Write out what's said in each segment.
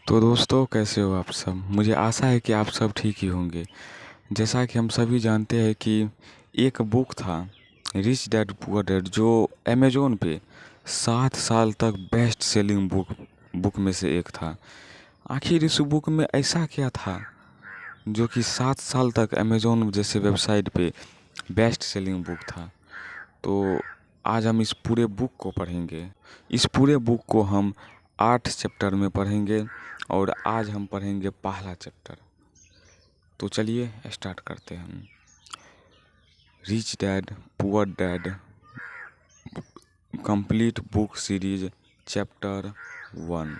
तो दोस्तों, कैसे हो आप सब। मुझे आशा है कि आप सब ठीक ही होंगे। जैसा कि हम सभी जानते हैं कि एक बुक था, रिच डैड पुअर डैड, जो अमेज़ोन पे 7 साल तक बेस्ट सेलिंग बुक में से एक था। आखिर इस बुक में ऐसा क्या था जो कि 7 साल तक अमेज़ोन जैसे वेबसाइट पे बेस्ट सेलिंग बुक था। तो आज हम इस पूरे बुक को पढ़ेंगे। इस पूरे बुक को हम 8 चैप्टर में पढ़ेंगे और आज हम पढ़ेंगे पहला चैप्टर। तो चलिए स्टार्ट करते हैं हम। Rich dad poor dad complete book series chapter 1।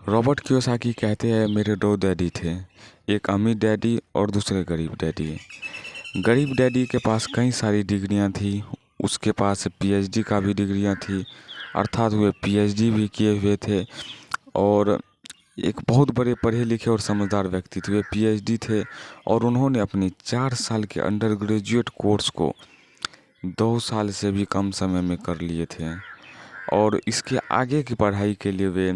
Robert Kiyosaki कहते हैं, मेरे 2 डैडी थे, एक अमीर डैडी और दूसरे गरीब डैडी। गरीब डैडी के पास कई सारी डिग्रियां थी, उसके पास पीएचडी का भी डिग्रियां थी, अर्थात वे पीएचडी भी किए हुए थे और एक बहुत बड़े पढ़े लिखे और समझदार व्यक्ति थे। वे पीएचडी थे और उन्होंने अपनी 4 साल के अंडर ग्रेजुएट कोर्स को 2 साल से भी कम समय में कर लिए थे और इसके आगे की पढ़ाई के लिए वे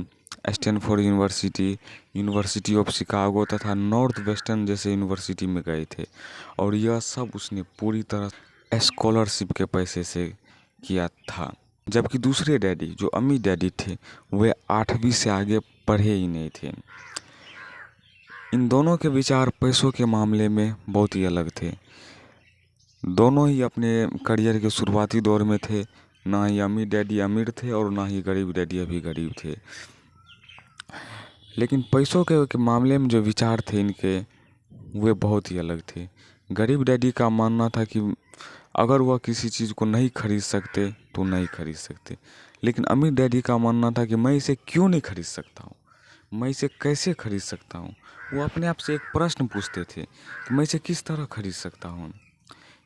Stanford university, university of Chicago तथा नॉर्थ वेस्टर्न जैसे यूनिवर्सिटी में गए थे और यह सब उसने पूरी तरह स्कॉलरशिप के पैसे से किया था। जबकि दूसरे डैडी जो अमीर डैडी थे, वे 8वीं से आगे पढ़े ही नहीं थे। इन दोनों के विचार पैसों के मामले में बहुत ही अलग थे। दोनों ही अपने करियर के शुरुआती दौर में थे। ना ही अमीर डैडी अमीर थे और ना ही गरीब डैडी अभी गरीब थे। लेकिन पैसों के मामले में जो विचार थे इनके, वे बहुत ही अलग थे। गरीब डैडी का मानना था कि अगर वह किसी चीज़ को नहीं खरीद सकते तो नहीं खरीद सकते। लेकिन अमीर डैडी का मानना था कि मैं इसे क्यों नहीं खरीद सकता हूँ, मैं इसे कैसे खरीद सकता हूँ। वो अपने आप से एक प्रश्न पूछते थे कि मैं इसे किस तरह खरीद सकता हूँ।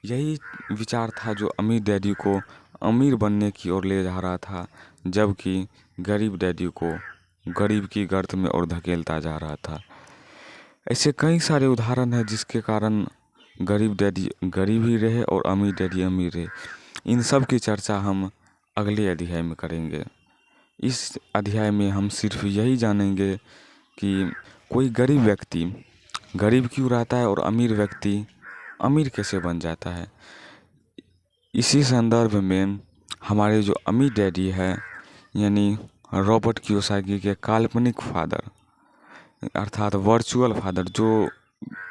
यही विचार था जो अमीर डैडी को अमीर बनने की ओर ले जा रहा था, जबकि गरीब डैडी को गरीब की गर्त में और धकेलता जा रहा था। ऐसे कई सारे उदाहरण हैं जिसके कारण गरीब डैडी गरीब ही रहे और अमीर डैडी अमीर रहे। इन सब की चर्चा हम अगले अध्याय में करेंगे। इस अध्याय में हम सिर्फ यही जानेंगे कि कोई गरीब व्यक्ति गरीब क्यों रहता है और अमीर व्यक्ति अमीर कैसे बन जाता है। इसी संदर्भ में हमारे जो अमीर डैडी है, यानी रॉबर्ट कियोसाकी के काल्पनिक फादर अर्थात वर्चुअल फादर, जो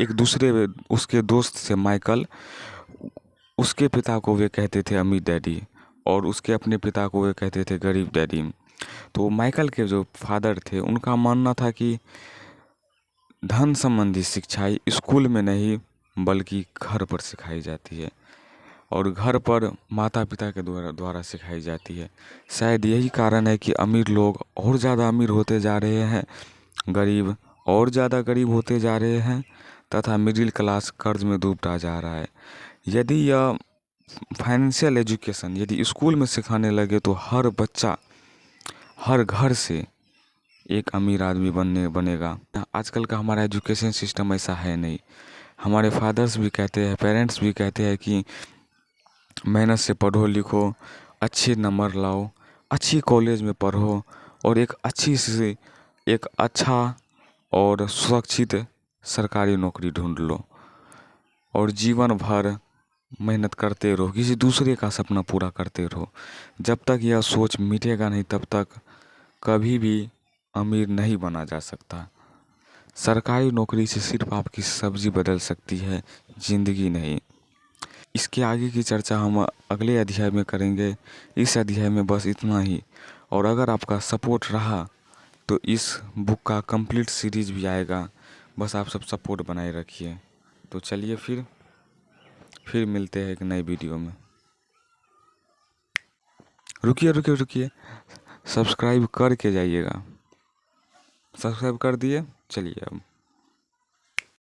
एक दूसरे उसके दोस्त से माइकल, उसके पिता को वे कहते थे अमीर डैडी और उसके अपने पिता को वे कहते थे गरीब डैडी। तो माइकल के जो फादर थे, उनका मानना था कि धन संबंधी शिक्षाएं स्कूल में नहीं बल्कि घर पर सिखाई जाती है और घर पर माता पिता के द्वारा सिखाई जाती है। शायद यही कारण है कि अमीर लोग और ज़्यादा अमीर होते जा रहे हैं, गरीब और ज़्यादा गरीब होते जा रहे हैं तथा मिडिल क्लास कर्ज में डूबता जा रहा है। यदि यह फाइनेंशियल एजुकेशन यदि स्कूल में सिखाने लगे तो हर बच्चा हर घर से एक अमीर आदमी बनेगा। आजकल का हमारा एजुकेशन सिस्टम ऐसा है नहीं। हमारे फादर्स भी कहते हैं, पेरेंट्स भी कहते हैं कि मेहनत से पढ़ो लिखो, अच्छे नंबर लाओ, अच्छी कॉलेज में पढ़ो और एक अच्छा और सुरक्षित सरकारी नौकरी ढूंढ लो और जीवन भर मेहनत करते रहो, किसी दूसरे का सपना पूरा करते रहो। जब तक यह सोच मिटेगा नहीं तब तक कभी भी अमीर नहीं बना जा सकता। सरकारी नौकरी से सिर्फ आपकी सब्जी बदल सकती है, जिंदगी नहीं। इसके आगे की चर्चा हम अगले अध्याय में करेंगे। इस अध्याय में बस इतना ही। और अगर आपका सपोर्ट रहा तो इस बुक का कंप्लीट सीरीज भी आएगा। बस आप सब सपोर्ट बनाए रखिए। तो चलिए फिर मिलते हैं एक नई वीडियो में। रुकिए, सब्सक्राइब करके जाइएगा। सब्सक्राइब कर दिए, चलिए अब।